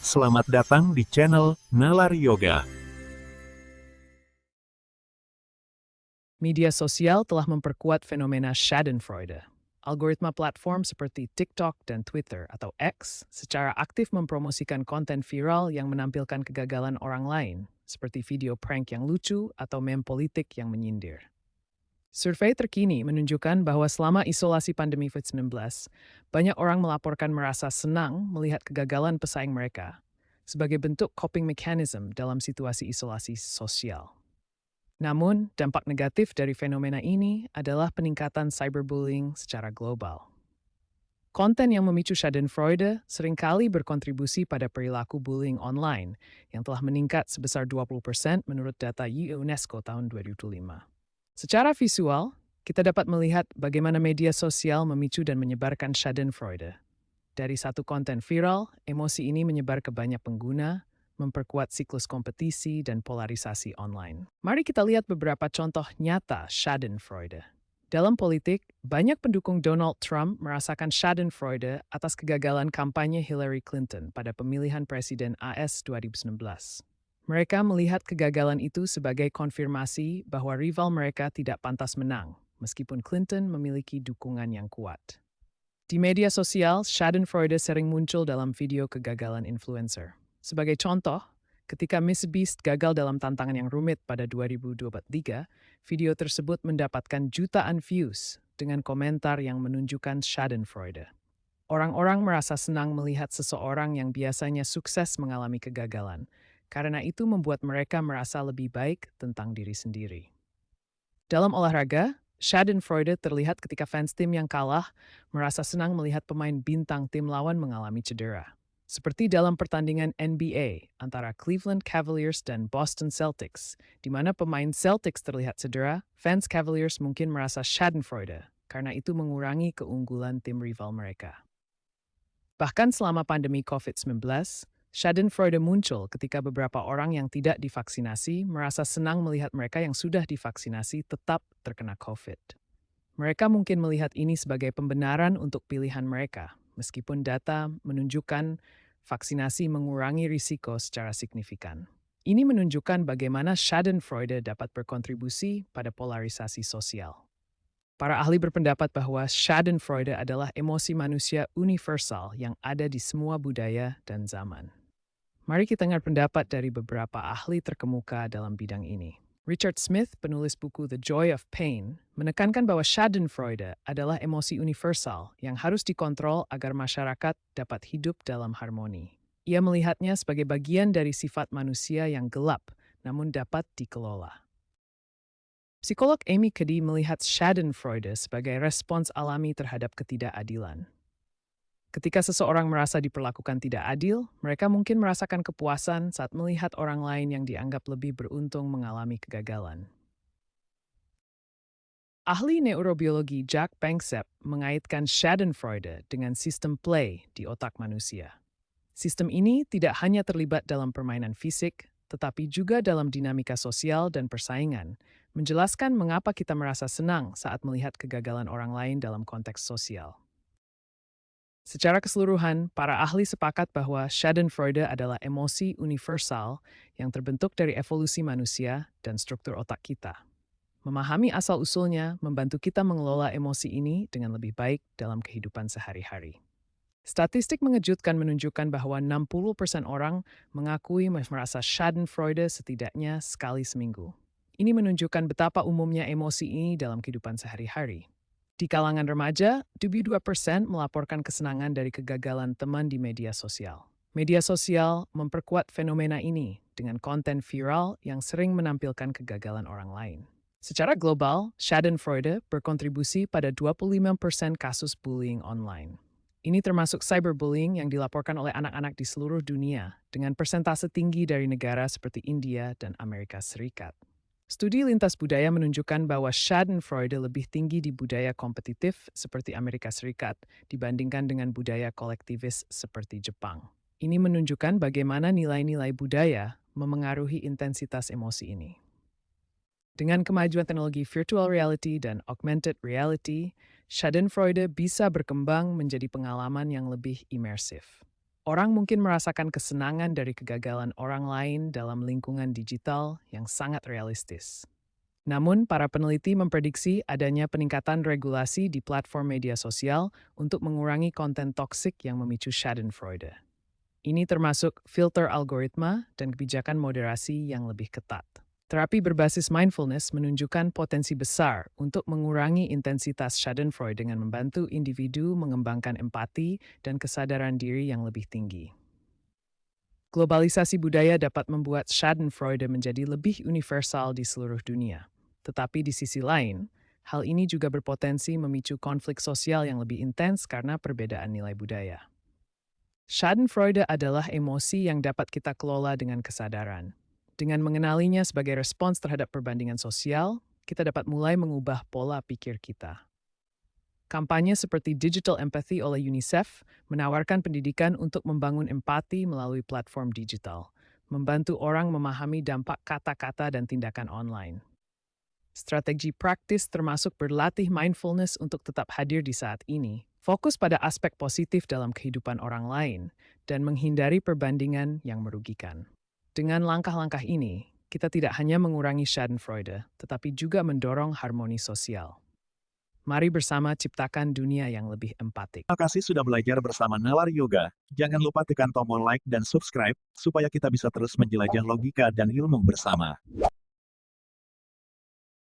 Selamat datang di channel Nalar Yoga. Media sosial telah memperkuat fenomena Schadenfreude. Algoritma platform seperti TikTok dan Twitter atau X secara aktif mempromosikan konten viral yang menampilkan kegagalan orang lain, seperti video prank yang lucu atau meme politik yang menyindir. Survei terkini menunjukkan bahwa selama isolasi pandemi COVID-19, banyak orang melaporkan merasa senang melihat kegagalan pesaing mereka sebagai bentuk coping mechanism dalam situasi isolasi sosial. Namun, dampak negatif dari fenomena ini adalah peningkatan cyberbullying secara global. Konten yang memicu Schadenfreude seringkali berkontribusi pada perilaku bullying online yang telah meningkat sebesar 20% menurut data UNESCO tahun 2005. Secara visual, kita dapat melihat bagaimana media sosial memicu dan menyebarkan Schadenfreude. Dari satu konten viral, emosi ini menyebar ke banyak pengguna, memperkuat siklus kompetisi dan polarisasi online. Mari kita lihat beberapa contoh nyata Schadenfreude. Dalam politik, banyak pendukung Donald Trump merasakan Schadenfreude atas kegagalan kampanye Hillary Clinton pada pemilihan presiden AS 2016. Mereka melihat kegagalan itu sebagai konfirmasi bahwa rival mereka tidak pantas menang, meskipun Clinton memiliki dukungan yang kuat. Di media sosial, Schadenfreude sering muncul dalam video kegagalan influencer. Sebagai contoh, ketika MrBeast gagal dalam tantangan yang rumit pada 2023, video tersebut mendapatkan jutaan views dengan komentar yang menunjukkan Schadenfreude. Orang-orang merasa senang melihat seseorang yang biasanya sukses mengalami kegagalan, karena itu membuat mereka merasa lebih baik tentang diri sendiri. Dalam olahraga, Schadenfreude terlihat ketika fans tim yang kalah merasa senang melihat pemain bintang tim lawan mengalami cedera. Seperti dalam pertandingan NBA antara Cleveland Cavaliers dan Boston Celtics, di mana pemain Celtics terlihat cedera, fans Cavaliers mungkin merasa Schadenfreude karena itu mengurangi keunggulan tim rival mereka. Bahkan selama pandemi COVID-19, Schadenfreude muncul ketika beberapa orang yang tidak divaksinasi merasa senang melihat mereka yang sudah divaksinasi tetap terkena COVID. Mereka mungkin melihat ini sebagai pembenaran untuk pilihan mereka, meskipun data menunjukkan vaksinasi mengurangi risiko secara signifikan. Ini menunjukkan bagaimana Schadenfreude dapat berkontribusi pada polarisasi sosial. Para ahli berpendapat bahwa Schadenfreude adalah emosi manusia universal yang ada di semua budaya dan zaman. Mari kita dengar pendapat dari beberapa ahli terkemuka dalam bidang ini. Richard Smith, penulis buku The Joy of Pain, menekankan bahwa Schadenfreude adalah emosi universal yang harus dikontrol agar masyarakat dapat hidup dalam harmoni. Ia melihatnya sebagai bagian dari sifat manusia yang gelap, namun dapat dikelola. Psikolog Amy Cuddy melihat Schadenfreude sebagai respons alami terhadap ketidakadilan. Ketika seseorang merasa diperlakukan tidak adil, mereka mungkin merasakan kepuasan saat melihat orang lain yang dianggap lebih beruntung mengalami kegagalan. Ahli neurobiologi Jack Panksepp mengaitkan Schadenfreude dengan sistem play di otak manusia. Sistem ini tidak hanya terlibat dalam permainan fisik, tetapi juga dalam dinamika sosial dan persaingan, menjelaskan mengapa kita merasa senang saat melihat kegagalan orang lain dalam konteks sosial. Secara keseluruhan, para ahli sepakat bahwa Schadenfreude adalah emosi universal yang terbentuk dari evolusi manusia dan struktur otak kita. Memahami asal-usulnya membantu kita mengelola emosi ini dengan lebih baik dalam kehidupan sehari-hari. Statistik mengejutkan menunjukkan bahwa 60% orang mengakui merasa Schadenfreude setidaknya sekali seminggu. Ini menunjukkan betapa umumnya emosi ini dalam kehidupan sehari-hari. Di kalangan remaja, 72% melaporkan kesenangan dari kegagalan teman di media sosial. Media sosial memperkuat fenomena ini dengan konten viral yang sering menampilkan kegagalan orang lain. Secara global, Schadenfreude berkontribusi pada 25% kasus bullying online. Ini termasuk cyberbullying yang dilaporkan oleh anak-anak di seluruh dunia dengan persentase tinggi dari negara seperti India dan Amerika Serikat. Studi lintas budaya menunjukkan bahwa Schadenfreude lebih tinggi di budaya kompetitif seperti Amerika Serikat dibandingkan dengan budaya kolektivis seperti Jepang. Ini menunjukkan bagaimana nilai-nilai budaya memengaruhi intensitas emosi ini. Dengan kemajuan teknologi virtual reality dan augmented reality, Schadenfreude bisa berkembang menjadi pengalaman yang lebih imersif. Orang mungkin merasakan kesenangan dari kegagalan orang lain dalam lingkungan digital yang sangat realistis. Namun, para peneliti memprediksi adanya peningkatan regulasi di platform media sosial untuk mengurangi konten toksik yang memicu Schadenfreude. Ini termasuk filter algoritma dan kebijakan moderasi yang lebih ketat. Terapi berbasis mindfulness menunjukkan potensi besar untuk mengurangi intensitas Schadenfreude dengan membantu individu mengembangkan empati dan kesadaran diri yang lebih tinggi. Globalisasi budaya dapat membuat Schadenfreude menjadi lebih universal di seluruh dunia. Tetapi di sisi lain, hal ini juga berpotensi memicu konflik sosial yang lebih intens karena perbedaan nilai budaya. Schadenfreude adalah emosi yang dapat kita kelola dengan kesadaran. Dengan mengenalinya sebagai respons terhadap perbandingan sosial, kita dapat mulai mengubah pola pikir kita. Kampanye seperti Digital Empathy oleh UNICEF menawarkan pendidikan untuk membangun empati melalui platform digital, membantu orang memahami dampak kata-kata dan tindakan online. Strategi praktis termasuk berlatih mindfulness untuk tetap hadir di saat ini, fokus pada aspek positif dalam kehidupan orang lain, dan menghindari perbandingan yang merugikan. Dengan langkah-langkah ini, kita tidak hanya mengurangi Schadenfreude, tetapi juga mendorong harmoni sosial. Mari bersama ciptakan dunia yang lebih empatik. Terima kasih sudah belajar bersama Nalar Yoga. Jangan lupa tekan tombol like dan subscribe, supaya kita bisa terus menjelajah logika dan ilmu bersama.